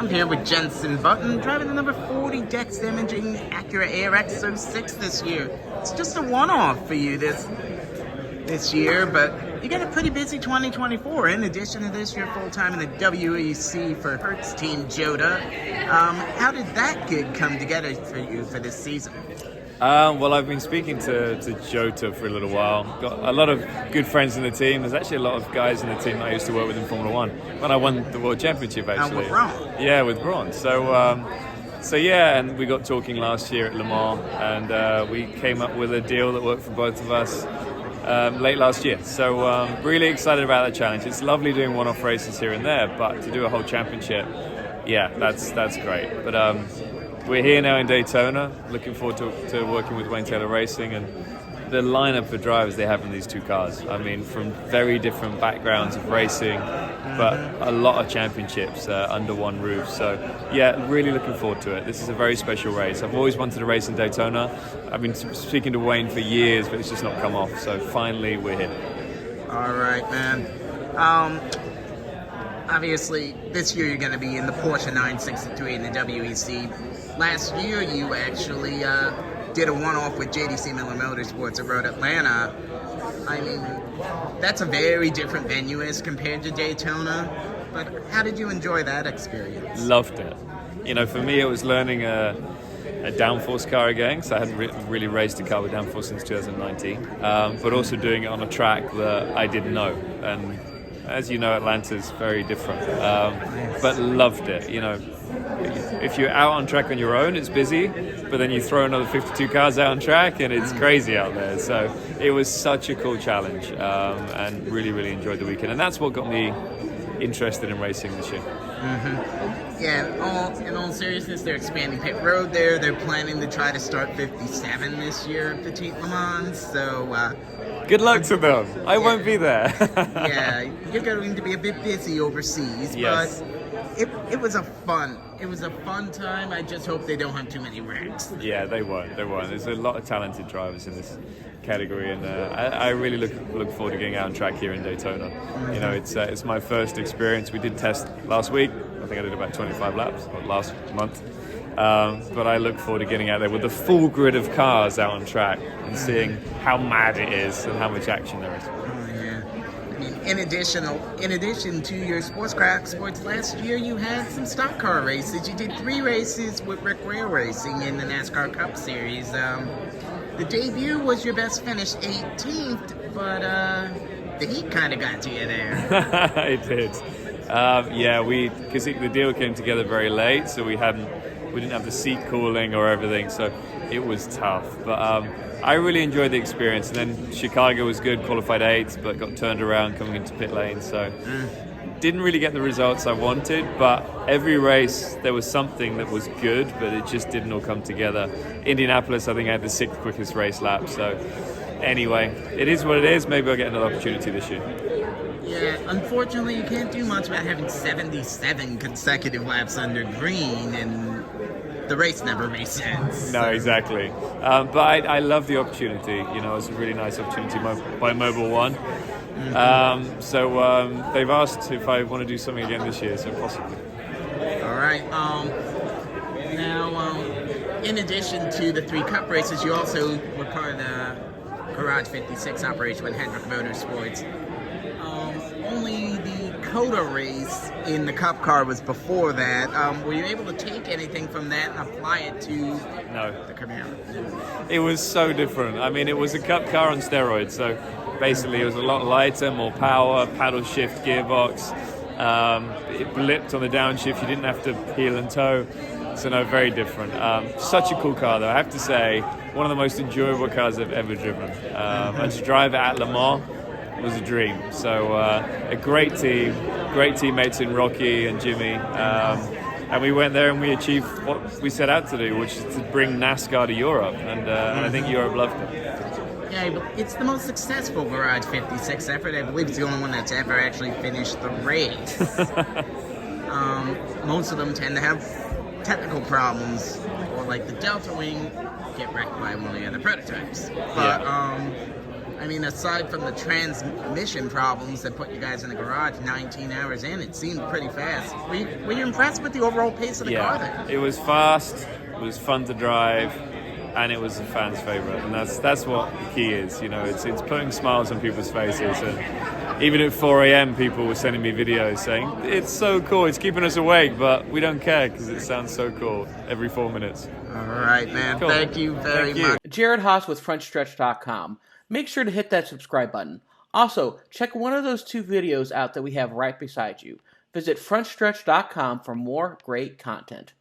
I'm here with Jenson Button, driving the number 40 Dex Imaging Acura ARX06 this year. It's just a one-off for you this year, but you got a pretty busy 2024. In addition to this, you're full-time in the WEC for Hertz Team Jota. How did that gig come together for you for this season? Well, I've been speaking to Jota for a little while. Got a lot of good friends in the team. There's actually a lot of guys in the team that I used to work with in Formula One when I won the World Championship, actually. With Ron? Yeah, with Ron. So yeah, and we got talking last year at Le Mans, and we came up with a deal that worked for both of us late last year. So really excited about that challenge. It's lovely doing one-off races here and there, but to do a whole championship, yeah, that's great. But we're here now in Daytona, looking forward to working with Wayne Taylor Racing and the lineup of drivers they have in these two cars. I mean, from very different backgrounds of racing, but a lot of championships under one roof. So, yeah, really looking forward to it. This is a very special race. I've always wanted to race in Daytona. I've been speaking to Wayne for years, but it's just not come off. So, finally, we're here. All right, man. Obviously, this year you're going to be in the Porsche 963 in the WEC. Last year, you actually did a one-off with JDC Miller Motorsports at Road Atlanta. I mean, that's a very different venue as compared to Daytona. But how did you enjoy that experience? Loved it. You know, for me, it was learning a downforce car again, so I hadn't really raced a car with downforce since 2019. But also doing it on a track that I didn't know. And as you know, Atlanta's very different. But loved it. You know, if you're out on track on your own, it's busy, but then you throw another 52 cars out on track and it's crazy out there. So it was such a cool challenge, and really enjoyed the weekend. And that's what got me interested in racing this year. Mm-hmm. Yeah, in all seriousness, they're expanding pit road there. They're planning to try to start 57 this year at Petit Le Mans. So good luck to them. I won't be there. Yeah, you're going to be a bit busy overseas, yes. But it was a fun time. I just hope they don't have too many wrecks. Yeah, they won't. There's a lot of talented drivers in this category, and I really look forward to getting out on track here in Daytona. Mm-hmm. You know, it's my first experience. We did test last week. I think I did about 25 laps last month. But I look forward to getting out there with the full grid of cars out on track and seeing how mad it is and how much action there is. In addition to your sports last year, you had some stock car races. You did 3 races with Rick Ware Racing in the NASCAR Cup Series. The debut was your best finish, 18th, but the heat kind of got to you there. It did. Because the deal came together very late, so we didn't have the seat cooling or everything, so it was tough. But I really enjoyed the experience. And then Chicago was good, qualified 8th, but got turned around coming into pit lane. So didn't really get the results I wanted, but every race there was something that was good, but it just didn't all come together. Indianapolis, I think I had the 6th quickest race lap. So anyway, it is what it is. Maybe I'll get another opportunity this year. Yeah, unfortunately, you can't do much about having 77 consecutive laps under green, and the race never makes sense. No, exactly. But I love the opportunity. You know, it's a really nice opportunity by Mobil One. Mm-hmm. So they've asked if I want to do something again this year, so possibly. All right. Now, in addition to the 3 Cup races, you also were part of the Garage 56 operation with Hendrick Motorsports. Only the COTA race in the Cup car was before that. Were you able to take anything from that and apply it to the Camaro? It was so different. I mean, it was a Cup car on steroids, so basically it was a lot lighter, more power, paddle shift gearbox. It blipped on the downshift. You didn't have to heel and toe. So no, very different. Such a cool car, though. I have to say, one of the most enjoyable cars I've ever driven. And to drive it at Le Mans was a dream. So a great teammates in Rocky and Jimmy. And we went there and we achieved what we set out to do, which is to bring NASCAR to Europe. And I think Europe loved it. Yeah, it's the most successful Garage 56 effort. I believe it's the only one that's ever actually finished the race. Most of them tend to have technical problems, or like the Delta Wing get wrecked by one of the other prototypes. But I mean, aside from the transmission problems that put you guys in the garage 19 hours in, it seemed pretty fast. Were you impressed with the overall pace of the car there? It was fast, it was fun to drive, and it was a fan's favorite. And that's what the key is, you know, it's putting smiles on people's faces. And even at 4 a.m. people were sending me videos saying, it's so cool, it's keeping us awake, but we don't care because it sounds so cool every 4 minutes. All right, man. Cool. Thank you very much. Jared Haas with Frontstretch.com. Make sure to hit that subscribe button. Also, check one of those 2 videos out that we have right beside you. Visit Frontstretch.com for more great content.